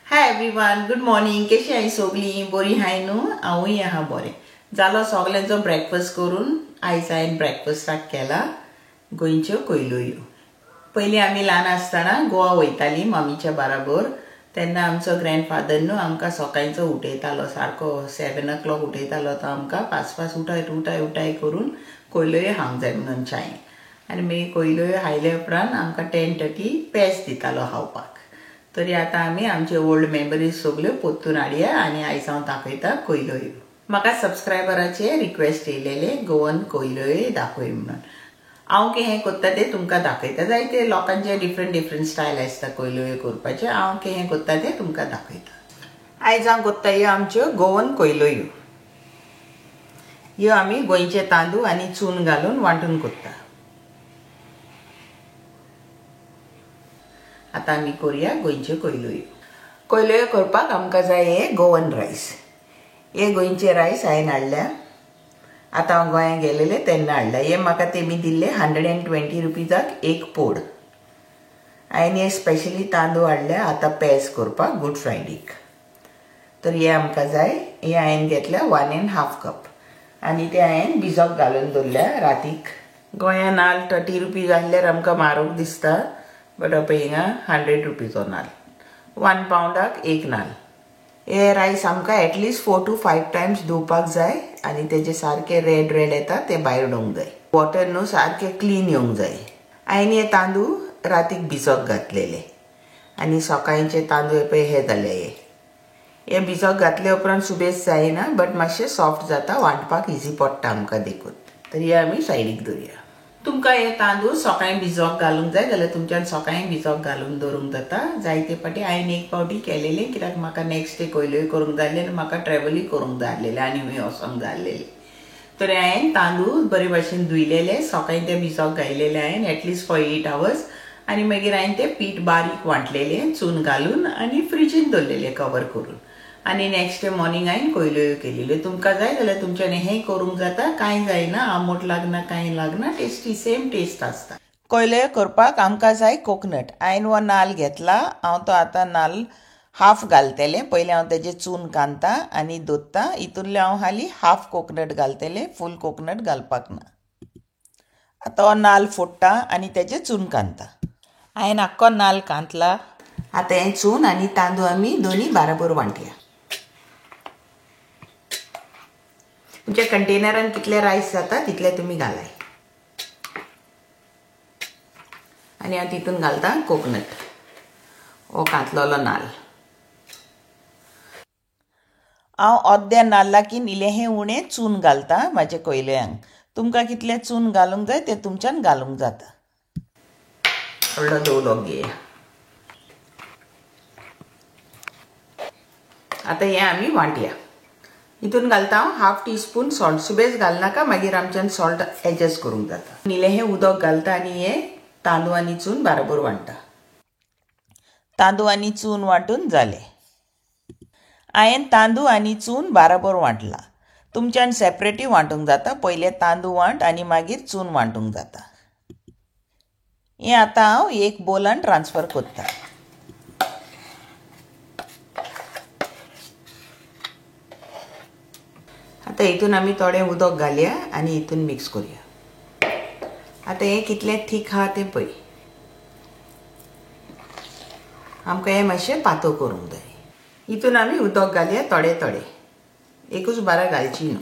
Hi everyone, good morning. कशी आहे सगळी? बरी हाय न्हू? हांवूय आहा बरें. जालो सगळ्यांचो ब्रेकफास्ट करून. आयज हांवें ब्रेकफास्टाक केला गोंयच्यो कोयलोयो. पयलीं आमी ल्हान आसतना गोवा वयतालीं मम्मीच्या बराबर. तेन्ना आमचो ग्रँडफादर न्हू आमकां सकाळचो उठयतालो, सारको 7 o'clock उठयतालो. तो आमकां पास उठाय उठाय करून कोयलोयो खावंक जाय म्हणून चाय. आनी मागीर कोयलोयो खायले उपरांत आमकां 10:30 पेज दितालो खावपाक. तरी आतां आमी आमचे ओल्ड मेमरीज सगल्यो पोत्तून हाडया आनी आयज हांव दाखयता कोयलोयो. म्हाका सबस्क्रायबराचे रिक्वेस्ट येयलेले गोवन कोयलोयो दाखय म्हणून. हांव कितें करता तें तुमकां दाखयता. जायते लोकांचे डिफरंट स्टायल आसता कोयलोयो करपाचे. हांव कितें करता तें तुमकां दाखयता. आयज हांव करता ह्यो आमच्यो गोवन कोयलोयो. ह्यो आमी गोंयचे तांदूळ आनी चून घालून वांटून करता. आतां आमी करुया गोंयच्यो कोयलोयो. कोयलोयो करपाक आमकां जाय हे गोवन रायस. हे गोंयचे रायस हांवें हाडल्या. आतां हांव गोंयांत गेलेले तेन्ना हाडला. हे म्हाका तेमी दिल्ले 120 रुपीजाक एक पोड. हांवें हे स्पेशली तांदूळ हाडल्या आतां पेज करपाक गूड फ्रायडेक. तर हे आमकां जाय. हे हांवें घेतल्या 1.5 कप आनी ते हांवें भिजोक घालून दवरल्या रातीक. गोंयांत नाल्ल 30 रुपीज आहल्यार आमकां म्हारग दिसता. बट पळय हिंगा 100 रुपीजो नाल्ल. 1 pound एक नाल्ल. हे रायस आमकां एटलिस्ट 4 to 5 times धुवपाक जाय आनी तेजे सारके रेड येता ते भायर उडोवंक जाय. वॉटर न्हू सारके क्लीन येवंक जाय. हांवें हे तांदूळ रातीक भिजोक घातलेले आनी सकाळचे तांदूळ पळय हे जाले. हे भिजोक घातले उपरांत सुबेज जायना बट मातशें सॉफ्ट जाता, वांटपाक इजी पडटा आमकां देखून. तर हे आमी सायडीक दवरुया. तुमकां हे तांदूळ सकाळीं भिजोक घालूंक जाय जाल्यार तुमच्यान सकाळीं भिजोक घालून दवरूंक जाता. जायते फावटी हांवें एक फावटी केलेले कित्याक म्हाका नेक्स्ट डे कोयलोयो करूंक जाय आसलें आनी म्हाका ट्रॅवलूय करूंक जाय आसलेलें आनी खंय वचोंक जाय आसलेलें. तर हांवें तांदूळ बरे भाशेन धुयलेले, सकाळीं ते भिजोक घातलेले हांवें एटलिस्ट फॉर 8 hours आनी मागीर हांवें ते पीठ बारीक वांटलेले चून घालून आनी फ्रिजीन दवरलेले कवर करून. आनी नेक्स्ट डे मॉर्निंग हांवें कोयलोयो केलेल्यो. तुमकां जाय जाल्यार तुमच्यान हें करूंक जाता, कांय जायना, आंबट लागना कांय लागना, टेस्टी सेम टेस्ट आसता. कोयलोयो करपाक आमकां जाय कोकनट. हांवें हो नाल्ल घेतला. हांव तो आतां नाल्ल हाफ घालतलें. पयलीं हांव तेजें चून कांदता आनी दोत्ता. हितूंतले हांव हाली हाफ कोकनट घालतलें, फूल कोकनट घालपाक ना. आतां हो नाल्ल फोडटा आनी तेजें चून कांदता. हांवें आख्खो नाल्ल कांतला. आतां हें चून आनी तांदूळ आमी दोनी बाराबर वांटया. तुमच्या कंटेनरान कितले रायस जाता तितले तुमी घालाय. आनी हांव तितून घालता कोकनट, हो कांतलोलो नाल्ल. हांव अर्द्या नाल्लाकीन इल्लें उणें चून घालता म्हाज्या कोयलोयांक. तुमकां कितलें चून घालूंक जाय तें तुमच्यान घालूंक जाता. व्हडलो दवलो घेया. आतां हें आमी वांटया. हितून घालता हांव हाफ टीस्पून सॉल्ट. सुबेज घालनाका, मागीर आमच्यान सॉल्ट एडजस्ट करूंक जाता. इल्लें उदक घालता आनी हें तांदूळ आनी चून बाराबर वांटता. तांदूळ आनी चून वांटून जालें. हांवें तांदूळ आनी चून बाराबर वांटला. तुमच्यान सेपरेटूय वांटूंक जाता. पयलें तांदूळ वांट आनी मागीर चून वांटूंक जाता. हें आतां हांव एक बोलान ट्रान्सफर करता. आतां हितून आमी थोडें उदक घालया आनी हितून मिक्स करुया. आतां हें कितलें थीक आहा तें पळय. आमकां हें मातशें पातळ करूंक जाय. हितून आमी उदक घालया थोडें. एकूच बारा घालची न्हू.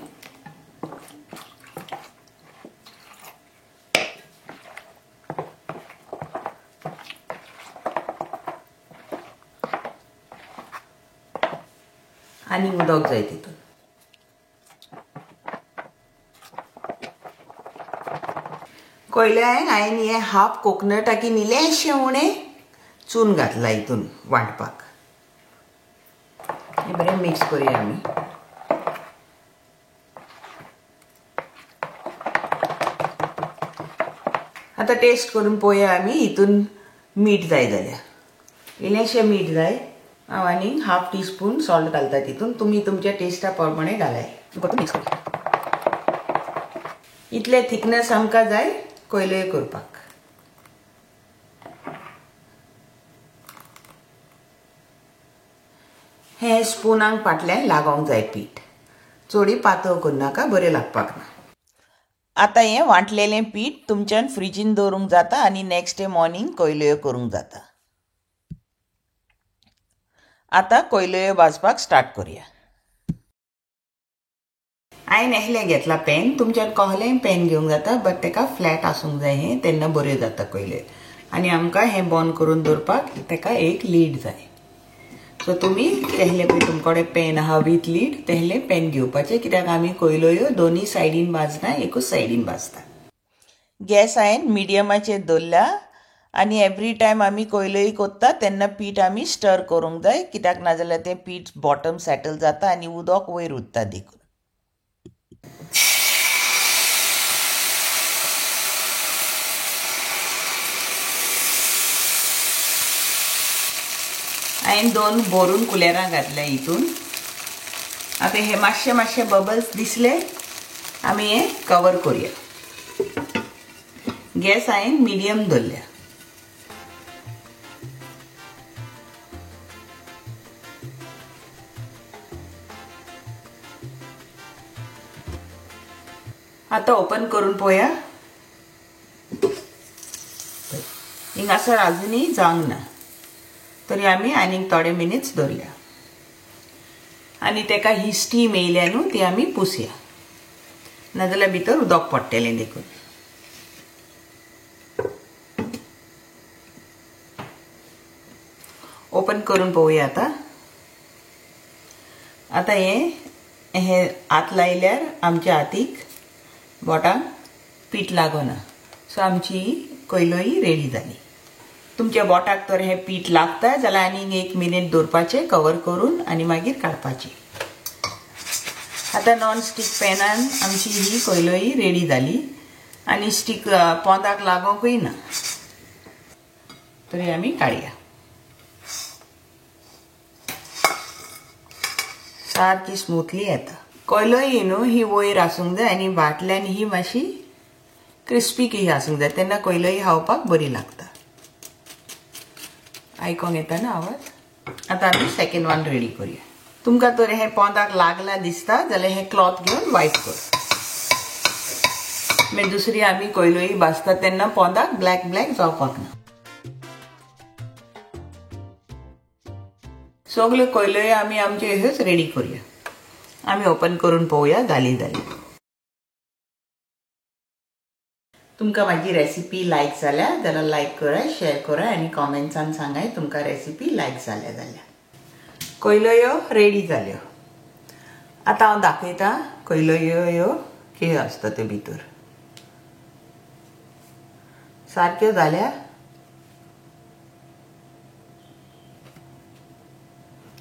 आनी उदक जाय तितून. कोयल्यान हांवें हें हाफ कोकनटाकीन इल्लेंशें उणें चून घातला हितून वांटपाक. हें बरें मिक्स करुया आमी. आतां टेस्ट करून पळोवया आमी. हितून मीठ जाय जाल्यार इल्लेंशें मीठ जाय. हांव आनी हाफ टीस्पून सॉल्ट घालता तितून. तुमी तुमच्या टेस्टा प्रमाणे घालाय. मिक्स करुया. इतलें थिकनेस आमकां जाय कोयलोयो करपाक. हे स्पुनाक फाटल्यान लागोंक जाय पीठ. चोडी पातळ करून नाका, बरें लागपाक ना. आतां हें वांटलेलें पीठ तुमच्यान फ्रिजीन दवरूंक जाता आनी नेक्स्ट डे मॉर्निंग कोयल्यो करूंक जाता. आतां कोयल्यो भाजपाक स्टार्ट करुया. हांवें एकलें घेतला पॅन. तुमच्यान कहलेंय पॅन घेवंक जाता, बट तेका फ्लॅट आसूंक जाय हें, तेन्ना बऱ्यो जाता कोयल्यो. आनी आमकां हें बंद करून दवरपाक तेका एक लीड जाय. सो तुमी तेहले पळय तुमकडे पॅन आहा विथ लीड, तेहले पॅन घेवपाचें, कित्याक आमी कोयल्यो दोनी सायडीन भाजना, एकूच सायडीन भाजता. गॅस हांवें मिडियमाचेर दवरल्या आनी एवरी टायम आमी कोयल्यो कोत्ता तेन्ना पीठ आमी स्टर करूंक जाय, कित्याक नाजाल्यार तें पीठ बॉटम सेटल जाता आनी उदक वयर उरता देखून. हांवें 2 भरून कुलेरां घातल्या हितून. आतां हे मातशे बबल्स दिसले, आमी हें कवर करुया. गॅस हांवें मिडियम दवरल्या. आतां ओपन करून पळोवया. हिंगासर आजुनूय जावंक ना, तरी आमी आनीक थोडे मिनिट्स दवरया आनी तेका ही स्टीम येयल्या न्हू, ती आमी पुसया, नाजाल्यार भितर उदक पडटलें देखून. ओपन करून पळोवया आतां. आतां हे हात लायल्यार आमच्या हातीक बोटांक पीठ लागना. सो आमची कोयल्यो रेडी जाली. तुमच्या बोटाक तर हें पीठ लागता जाल्यार आनीक 1 मिनिट दवरपाचें कवर करून आनी मागीर काडपाची. आतां नॉन स्टीक पॅनान आमची ही कोयल्यो रेडी जाली आनी स्टीक पोंदाक लागोंकूय ना, तरी आमी काडया. सारकी स्मूथली येता. कोयल्यो न्हू ही वयर आसूंक जाय आनी फाटल्यान ही मातशी क्रिस्पी कशी आसूंक जाय, तेन्ना कोयल्यो खावपाक बरी लागता. आयकोंक येता ना आवाज. आतां आमी सेकंड वन रेडी करुया. तुमकां तर हें पोंदाक लागला दिसता जाल्यार हें क्लॉथ घेवन वायप कर. मागीर दुसरी आमी कोयल्यो भाजता तेन्ना पोंदाक ब्लॅक जावपाक ना. सगल्यो कोयल्यो आमी आमच्यो ह्योच रेडी करुया. आमी ओपन करून पळोवया जाली. तुमकां म्हाजी रेसिपी लायक जाल्यार लायक करा, शेअर करा आनी कॉमेंट्सान सांगाय तुमकां रेसिपी लायक जाल्यार. कोयल्यो रेडी जाल्यो. आतां हांव दाखयता कोयल्यो कश्यो आसता त्यो भितर. सारक्यो जाल्या.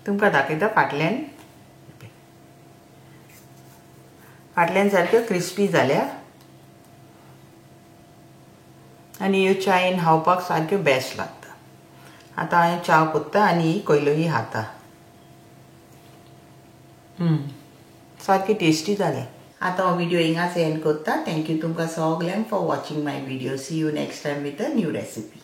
तुमकां दाखयता फाटल्यान सारक्यो क्रिस्पी जाल्या आनी ह्यो चायेन खावपाक सारक्यो बेस्ट लागता. आतां हांवें च्या कोत्ता आनी ही कोयल्यो खाता. सारकी टेस्टी जाल्या. आतां हो व्हिडिओ हिंगाच एंड कोत्ता. थँक्यू तुमकां सगल्यांक for watching my video. See you next time with a new recipe.